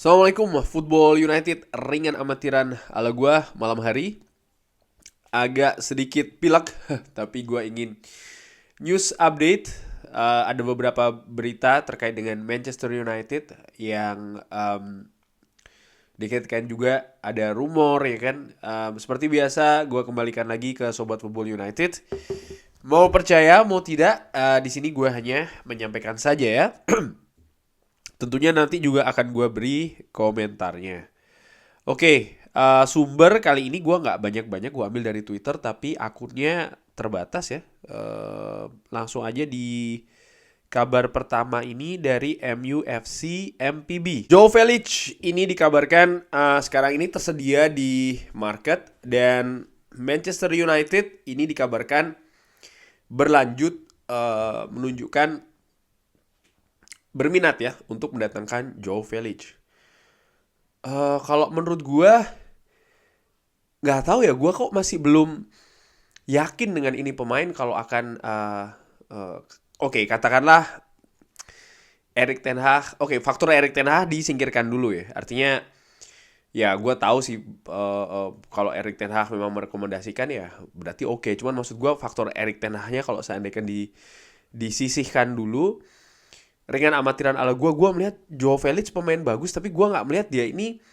Assalamualaikum, Football United ringan amatiran ala gua malam hari. Agak sedikit pilek, tapi gua ingin news update. Ada beberapa berita terkait dengan Manchester United yang dikaitkan juga ada rumor ya kan. Seperti biasa, gua kembalikan lagi ke Sobat Football United. Mau percaya, mau tidak, di sini gua hanya menyampaikan saja ya. Tentunya nanti juga akan gue beri komentarnya. Oke, sumber kali ini gue nggak banyak-banyak gue ambil dari Twitter, tapi akunnya terbatas ya. Langsung aja di kabar pertama ini dari MUFC MPB. Joe Felix ini dikabarkan sekarang ini tersedia di market, dan Manchester United ini dikabarkan berlanjut menunjukkan berminat ya untuk mendatangkan Joe Felix. Kalau menurut gue nggak tahu ya, gue kok masih belum yakin dengan ini pemain kalau akan oke, katakanlah Erik ten Hag. Oke, faktor Erik ten Hag disingkirkan dulu ya. Artinya ya gue tahu sih kalau Erik ten Hag memang merekomendasikan ya berarti oke. Cuman maksud gue faktor Erik ten Hag-nya kalau seandainya disisihkan dulu, ringan amatiran ala gue melihat Joe Felix pemain bagus, tapi gue nggak melihat dia ini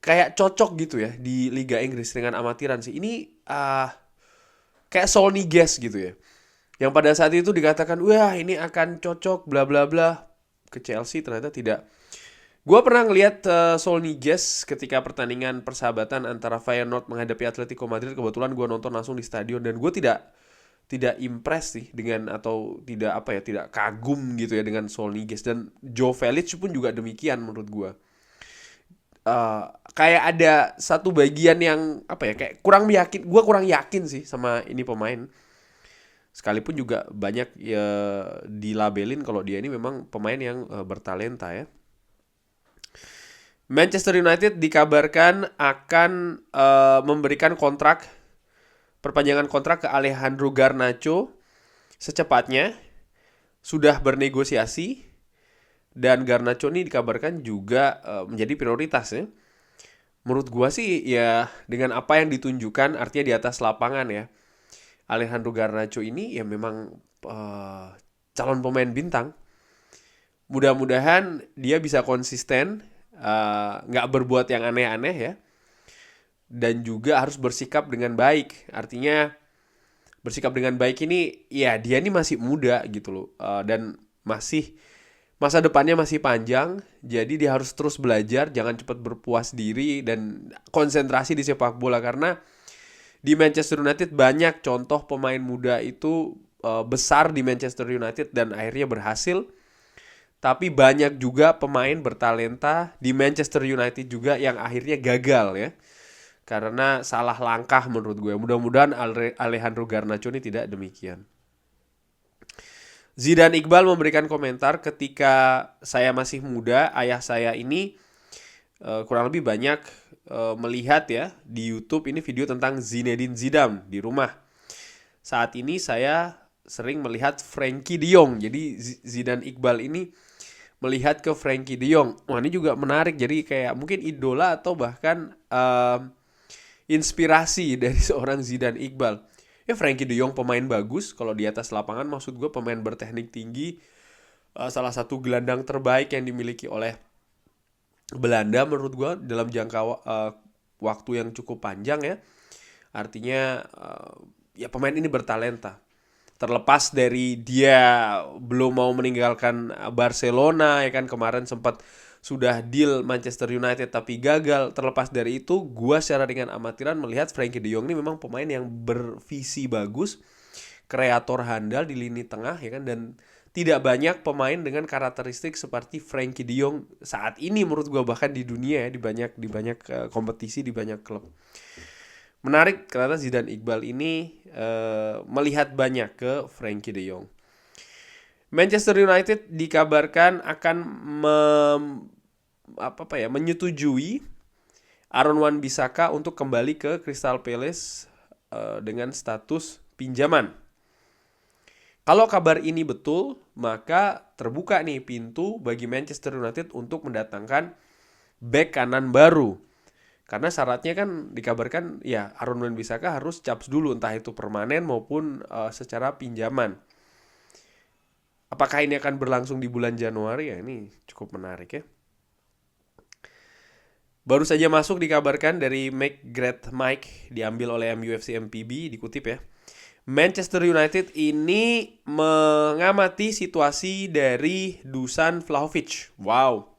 kayak cocok gitu ya di Liga Inggris dengan amatiran sih. Ini kayak Solny Guest gitu ya, yang pada saat itu dikatakan wah ini akan cocok bla bla bla ke Chelsea, ternyata tidak. Gue pernah ngelihat Solny Guest ketika pertandingan persahabatan antara Feyenoord menghadapi Atletico Madrid. Kebetulan gue nonton langsung di stadion, dan gue tidak impress sih dengan, atau tidak kagum gitu ya dengan Solny Guest. Dan Joe Felix pun juga demikian menurut gue. Kayak ada satu bagian yang kayak kurang yakin. Gue kurang yakin sih sama ini pemain. Sekalipun juga banyak ya dilabelin kalau dia ini memang pemain yang bertalenta ya. Manchester United dikabarkan akan memberikan perpanjangan kontrak ke Alejandro Garnacho secepatnya. Sudah bernegosiasi, dan Garnacho ini dikabarkan juga menjadi prioritas ya. Menurut gua sih ya dengan apa yang ditunjukkan, artinya di atas lapangan ya, Alejandro Garnacho ini ya memang calon pemain bintang. Mudah-mudahan dia bisa konsisten, nggak berbuat yang aneh-aneh ya, dan juga harus bersikap dengan baik. Artinya bersikap dengan baik ini ya dia ini masih muda gitu loh, dan masih masa depannya masih panjang. Jadi dia harus terus belajar, jangan cepat berpuas diri, dan konsentrasi di sepak bola. Karena di Manchester United banyak contoh pemain muda itu besar di Manchester United dan akhirnya berhasil. Tapi banyak juga pemain bertalenta di Manchester United juga yang akhirnya gagal ya, karena salah langkah menurut gue. Mudah-mudahan Alejandro Garnacho ini tidak demikian. Zidane Iqbal memberikan komentar, ketika saya masih muda, ayah saya ini kurang lebih banyak melihat ya di YouTube ini video tentang Zinedine Zidane di rumah. Saat ini saya sering melihat Frenkie de Jong. Jadi Zidane Iqbal ini melihat ke Frenkie de Jong. Wah, ini juga menarik. Jadi kayak mungkin idola atau bahkan inspirasi dari seorang Zidane Iqbal. Ya, Frenkie de Jong pemain bagus kalau di atas lapangan, maksud gue pemain berteknik tinggi, salah satu gelandang terbaik yang dimiliki oleh Belanda menurut gue dalam jangka waktu yang cukup panjang ya. Artinya ya pemain ini bertalenta. Terlepas dari dia belum mau meninggalkan Barcelona ya kan, kemarin sempat sudah deal Manchester United tapi gagal. Terlepas dari itu, gua secara dengan amatiran melihat Frenkie de Jong ini memang pemain yang bervisi bagus, kreator handal di lini tengah ya kan, dan tidak banyak pemain dengan karakteristik seperti Frenkie de Jong saat ini menurut gua, bahkan di dunia ya, di banyak kompetisi, di banyak klub. Menarik karena Zidane Iqbal ini melihat banyak ke Frenkie de Jong. Manchester United dikabarkan akan menyetujui Aaron Wan-Bissaka untuk kembali ke Crystal Palace dengan status pinjaman. Kalau kabar ini betul, maka terbuka nih pintu bagi Manchester United untuk mendatangkan bek kanan baru. Karena syaratnya kan dikabarkan ya Aaron Wan-Bissaka harus caps dulu, entah itu permanen maupun secara pinjaman. Apakah ini akan berlangsung di bulan Januari? Ya ini cukup menarik ya. Baru saja masuk dikabarkan dari Mike diambil oleh MUFC MPB, dikutip ya. Manchester United ini mengamati situasi dari Dusan Vlahovic. Wow.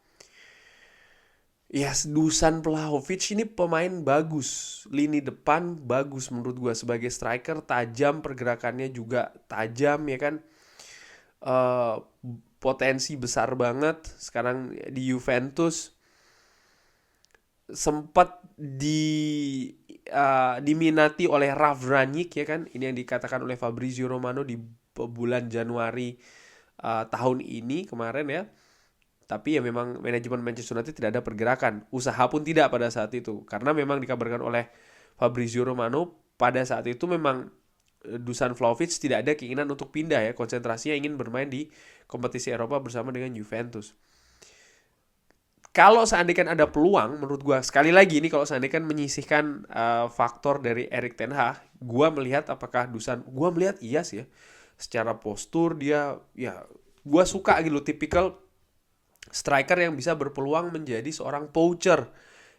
Yes, Dusan Vlahovic ini pemain bagus. Lini depan bagus menurut gue. Sebagai striker tajam, pergerakannya juga tajam ya kan. Eh, Potensi besar banget. Sekarang di Juventus sempat diminati oleh Ralf Rangnick ya kan. Ini yang dikatakan oleh Fabrizio Romano di bulan Januari tahun ini kemarin ya. Tapi ya memang manajemen Manchester United tidak ada pergerakan. Usaha pun tidak pada saat itu. Karena memang dikabarkan oleh Fabrizio Romano pada saat itu memang Dusan Vlahovic tidak ada keinginan untuk pindah ya. Konsentrasinya ingin bermain di kompetisi Eropa bersama dengan Juventus. Kalau seandainya ada peluang, menurut gue sekali lagi ini kalau seandainya menyisihkan faktor dari Erik ten Hag, gue melihat apakah Dusan, gue melihat iya sih ya, secara postur dia ya gue suka gitu, tipikal striker yang bisa berpeluang menjadi seorang poacher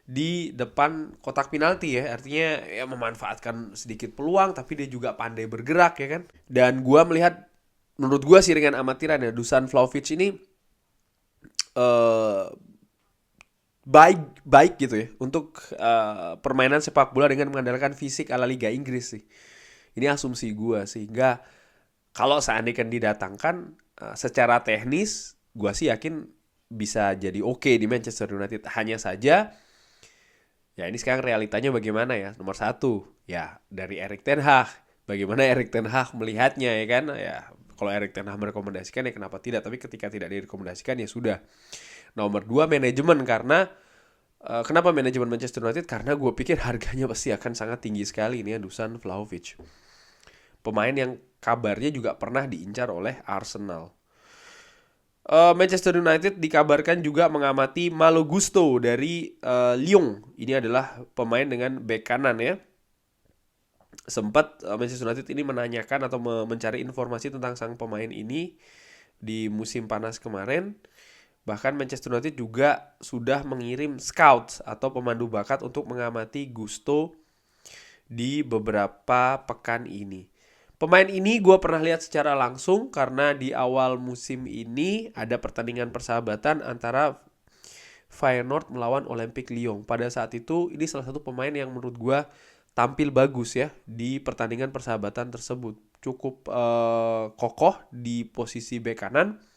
di depan kotak penalti ya, artinya ya memanfaatkan sedikit peluang tapi dia juga pandai bergerak ya kan. Dan gue melihat, menurut gue sih dengan amatiran ya, Dusan Vlahovic ini eh baik gitu ya untuk permainan sepak bola dengan mengandalkan fisik ala Liga Inggris sih. Ini asumsi gue, sehingga kalau seandainya didatangkan secara teknis, gue sih yakin bisa jadi oke di Manchester United. Hanya saja ya ini sekarang realitanya bagaimana ya. Nomor satu ya dari Erik ten Hag, bagaimana Erik ten Hag melihatnya ya kan. Ya kalau Erik ten Hag merekomendasikan ya kenapa tidak, tapi ketika tidak direkomendasikan ya sudah. Nomor 2 manajemen, karena kenapa manajemen Manchester United? Karena gue pikir harganya pasti akan sangat tinggi sekali ini ya, Dusan Vlahovic. Pemain yang kabarnya juga pernah diincar oleh Arsenal. Manchester United dikabarkan juga mengamati Malo Gusto dari Lyon. Ini adalah pemain dengan bek kanan ya. Sempat Manchester United ini menanyakan atau mencari informasi tentang sang pemain ini di musim panas kemarin. Bahkan Manchester United juga sudah mengirim scout atau pemandu bakat untuk mengamati Gusto di beberapa pekan ini. Pemain ini gue pernah lihat secara langsung karena di awal musim ini ada pertandingan persahabatan antara Feyenoord melawan Olympique Lyon. Pada saat itu ini salah satu pemain yang menurut gue tampil bagus ya di pertandingan persahabatan tersebut. Cukup kokoh di posisi bek kanan.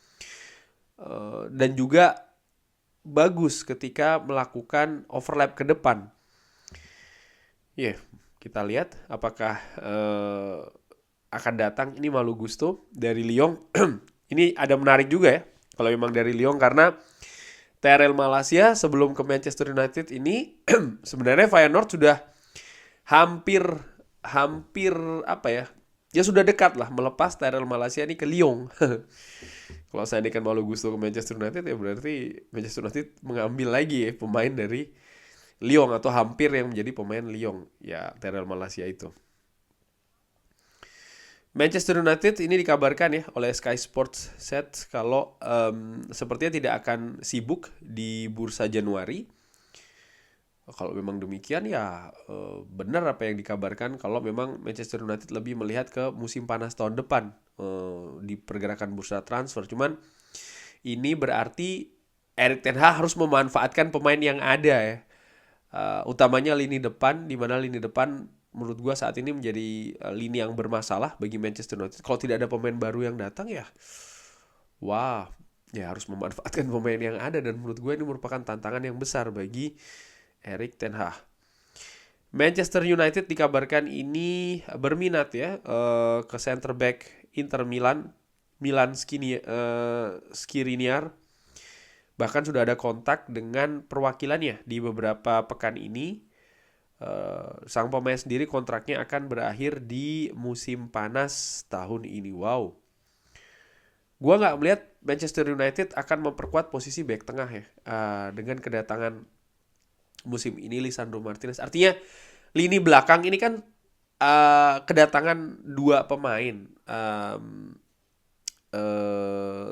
Dan juga bagus ketika melakukan overlap ke depan. Kita lihat apakah akan datang ini Malo Gusto dari Lyon. Ini ada menarik juga ya kalau memang dari Lyon, karena TRL Malaysia sebelum ke Manchester United ini sebenarnya Feyenoord sudah hampir apa ya? Ya sudah dekat lah melepas TRL Malaysia ini ke Lyon. Kalau saya kan Malo Gusto ke Manchester United ya berarti Manchester United mengambil lagi ya pemain dari Lyon atau hampir yang menjadi pemain Lyon ya, TRL Malaysia itu. Manchester United ini dikabarkan ya oleh Sky Sports Set kalau sepertinya tidak akan sibuk di bursa Januari. Kalau memang demikian ya benar apa yang dikabarkan kalau memang Manchester United lebih melihat ke musim panas tahun depan di pergerakan bursa transfer. Cuman ini berarti Erik ten Hag harus memanfaatkan pemain yang ada ya. Utamanya lini depan, di mana lini depan menurut gue saat ini menjadi lini yang bermasalah bagi Manchester United. Kalau tidak ada pemain baru yang datang ya, wah, ya harus memanfaatkan pemain yang ada, dan menurut gue ini merupakan tantangan yang besar bagi Erik ten Hag. Manchester United dikabarkan ini berminat ya ke center back Inter Milan Skriniar. Bahkan sudah ada kontak dengan perwakilannya di beberapa pekan ini. Sang pemain sendiri kontraknya akan berakhir di musim panas tahun ini. Wow. Gua nggak melihat Manchester United akan memperkuat posisi bek tengah ya dengan kedatangan musim ini Lisandro Martinez. Artinya lini belakang ini kan kedatangan dua pemain,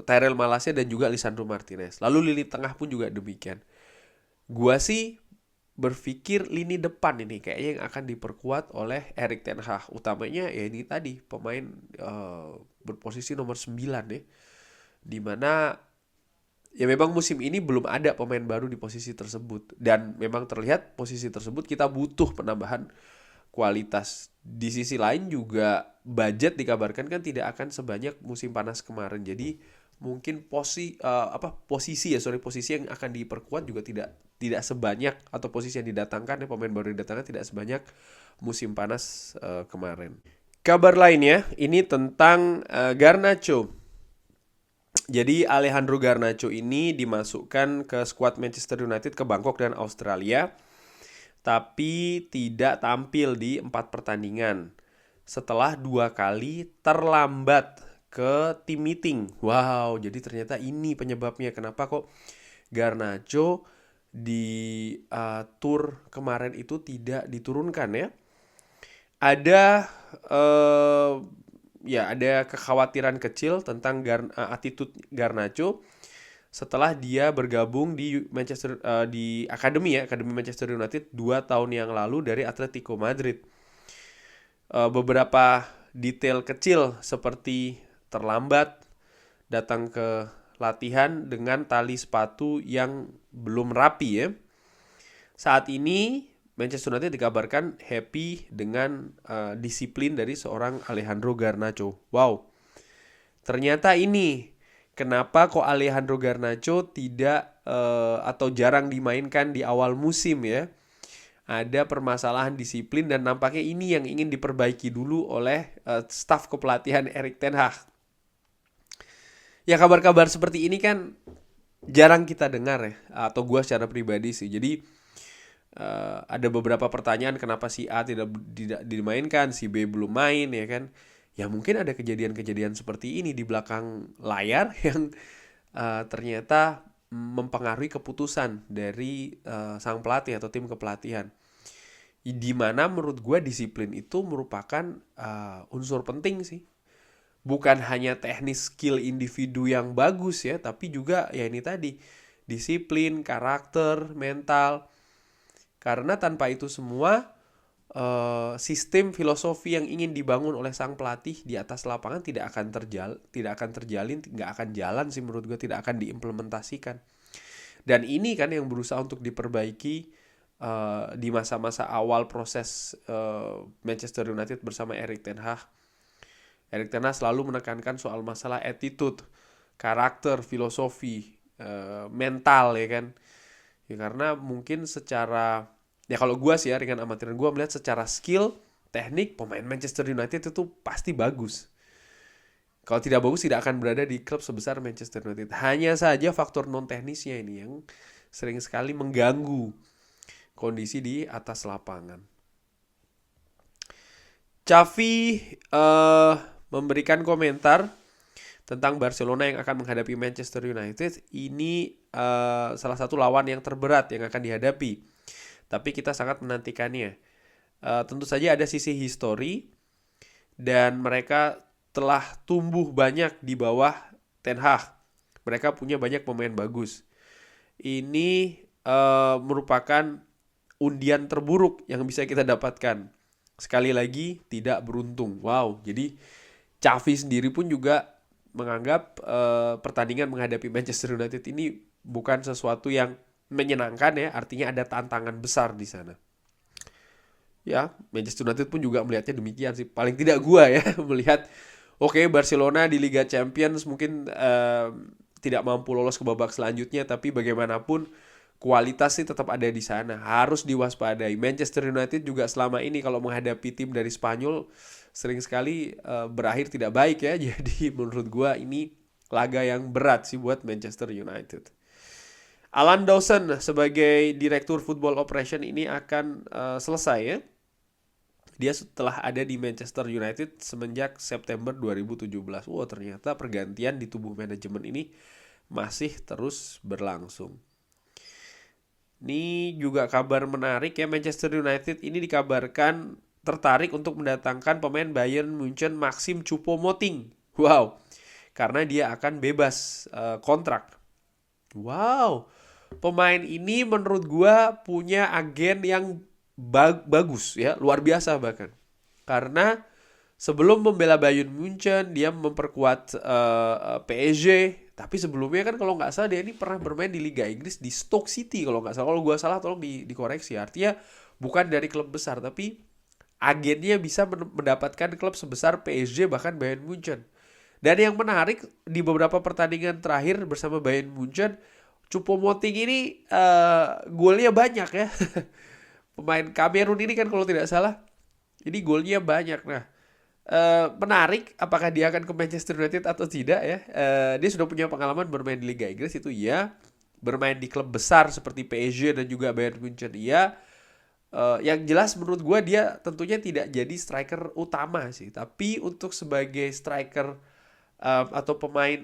Tyrell Malacia dan juga Lisandro Martinez. Lalu lini tengah pun juga demikian. Gua sih berpikir lini depan ini kayaknya yang akan diperkuat oleh Erik ten Hag. Utamanya ya ini tadi pemain berposisi nomor 9 ya. Dimana ya memang musim ini belum ada pemain baru di posisi tersebut. Dan memang terlihat posisi tersebut kita butuh penambahan kualitas. Di sisi lain juga budget dikabarkan kan tidak akan sebanyak musim panas kemarin. Jadi mungkin posisi yang akan diperkuat juga tidak sebanyak, atau posisi yang didatangkan ya, pemain baru yang didatangkan tidak sebanyak musim panas kemarin. Kabar lainnya ini tentang Garnacho. Jadi Alejandro Garnacho ini dimasukkan ke skuad Manchester United ke Bangkok dan Australia, tapi tidak tampil di 4 pertandingan setelah 2 kali terlambat ke tim meeting. Wow, jadi ternyata ini penyebabnya kenapa kok Garnacho di tour kemarin itu tidak diturunkan ya. Ada ada kekhawatiran kecil tentang attitude Garnacho setelah dia bergabung di akademi Manchester United 2 tahun yang lalu dari Atletico Madrid. Beberapa detail kecil seperti terlambat datang ke latihan dengan tali sepatu yang belum rapi ya. Saat ini Manchester United dikabarkan happy dengan disiplin dari seorang Alejandro Garnacho. Wow, ternyata ini kenapa kok Alejandro Garnacho tidak atau jarang dimainkan di awal musim ya. Ada permasalahan disiplin dan nampaknya ini yang ingin diperbaiki dulu oleh staf kepelatihan Erik ten Hag. Ya kabar-kabar seperti ini kan jarang kita dengar ya, atau gue secara pribadi sih. Jadi ada beberapa pertanyaan kenapa si A tidak dimainkan, si B belum main ya kan. Ya mungkin ada kejadian-kejadian seperti ini di belakang layar yang ternyata mempengaruhi keputusan dari sang pelatih atau tim kepelatihan. Di mana menurut gue disiplin itu merupakan unsur penting sih. Bukan hanya teknis skill individu yang bagus ya, tapi juga ya ini tadi, disiplin, karakter, mental. Karena tanpa itu semua sistem filosofi yang ingin dibangun oleh sang pelatih di atas lapangan tidak akan terjalin, nggak akan jalan sih menurut gue, tidak akan diimplementasikan. Dan ini kan yang berusaha untuk diperbaiki di masa-masa awal proses Manchester United bersama Erik ten Hag. Erik ten Hag selalu menekankan soal masalah attitude, karakter, filosofi, mental ya kan. Ya karena mungkin secara, ya kalau gue sih ya ringan amatiran, gue melihat secara skill, teknik, pemain Manchester United itu pasti bagus. Kalau tidak bagus tidak akan berada di klub sebesar Manchester United. Hanya saja faktor non teknisnya ini yang sering sekali mengganggu kondisi di atas lapangan. Xavi memberikan komentar tentang Barcelona yang akan menghadapi Manchester United. Ini salah satu lawan yang terberat yang akan dihadapi. Tapi kita sangat menantikannya. Tentu saja ada sisi histori dan mereka telah tumbuh banyak di bawah Ten Hag. Mereka punya banyak pemain bagus. Ini merupakan undian terburuk yang bisa kita dapatkan. Sekali lagi tidak beruntung. Wow, jadi Xavi sendiri pun juga menganggap pertandingan menghadapi Manchester United ini bukan sesuatu yang menyenangkan ya, artinya ada tantangan besar di sana. Ya, Manchester United pun juga melihatnya demikian sih. Paling tidak gua ya melihat Barcelona di Liga Champions mungkin tidak mampu lolos ke babak selanjutnya, tapi bagaimanapun kualitas sih tetap ada di sana. Harus diwaspadai. Manchester United juga selama ini kalau menghadapi tim dari Spanyol sering sekali berakhir tidak baik ya. Jadi menurut gua ini laga yang berat sih buat Manchester United. Alan Dawson sebagai Direktur Football Operation ini akan selesai ya. Dia setelah ada di Manchester United semenjak September 2017. Wow, ternyata pergantian di tubuh manajemen ini masih terus berlangsung. Ini juga kabar menarik ya, Manchester United ini dikabarkan tertarik untuk mendatangkan pemain Bayern Munchen Maxim Choupo-Moting. Wow, karena dia akan bebas kontrak. Wow, pemain ini menurut gua punya agen yang bagus ya, luar biasa bahkan. Karena sebelum membela Bayern Munchen, dia memperkuat PSG. Tapi sebelumnya kan kalau nggak salah dia ini pernah bermain di Liga Inggris di Stoke City kalau nggak salah. Kalau gua salah tolong dikoreksi. Artinya bukan dari klub besar, tapi agennya bisa mendapatkan klub sebesar PSG bahkan Bayern Munchen. Dan yang menarik di beberapa pertandingan terakhir bersama Bayern Munchen, Choupo-Moting ini golnya banyak ya. Pemain Kamerun ini kan kalau tidak salah, ini golnya banyak. Nah, menarik apakah dia akan ke Manchester United atau tidak ya. Dia sudah punya pengalaman bermain di Liga Inggris itu ya. Bermain di klub besar seperti PSG dan juga Bayern Munchen ya. Yang jelas menurut gue dia tentunya tidak jadi striker utama sih. Tapi untuk sebagai striker atau pemain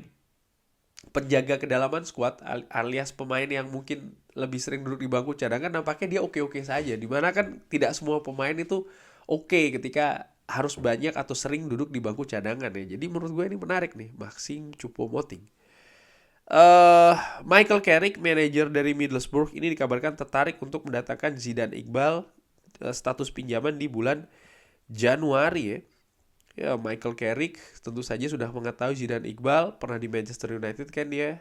penjaga kedalaman squad alias pemain yang mungkin lebih sering duduk di bangku cadangan, nampaknya dia oke-oke saja. Dimana kan tidak semua pemain itu oke ketika harus banyak atau sering duduk di bangku cadangan ya. Jadi menurut gue ini menarik nih, Maxim Choupo-Moting. Michael Carrick, manajer dari Middlesbrough, ini dikabarkan tertarik untuk mendatangkan Zidane Iqbal, status pinjaman di bulan Januari ya. Ya, Michael Carrick tentu saja sudah mengetahui Zidane Iqbal, pernah di Manchester United kan dia.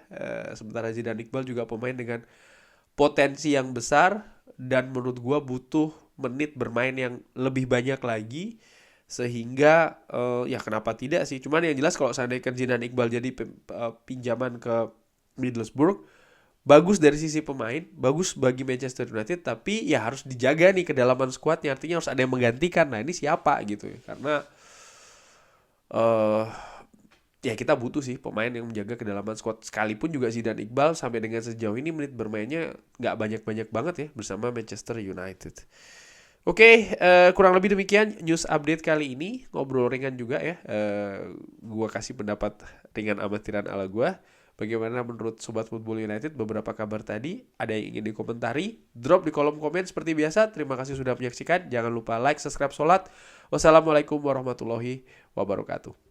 Sementara Zidane Iqbal juga pemain dengan potensi yang besar dan menurut gua butuh menit bermain yang lebih banyak lagi, sehingga ya kenapa tidak sih. Cuman yang jelas kalau seandainya Zidane Iqbal jadi pinjaman ke Middlesbrough, bagus dari sisi pemain, bagus bagi Manchester United, tapi ya harus dijaga nih kedalaman skuadnya, artinya harus ada yang menggantikan. Nah ini siapa gitu ya, karena ya kita butuh sih pemain yang menjaga kedalaman squad. Sekalipun juga Zidane Iqbal sampai dengan sejauh ini menit bermainnya nggak banyak-banyak banget ya bersama Manchester United. Oke, kurang lebih demikian news update kali ini. Ngobrol ringan juga ya. Gua kasih pendapat ringan amatiran ala gua. Bagaimana menurut Sobat Football United beberapa kabar tadi? Ada yang ingin dikomentari? Drop di kolom komen seperti biasa. Terima kasih sudah menyaksikan. Jangan lupa like, subscribe, sholat. Wassalamualaikum warahmatullahi wabarakatuh.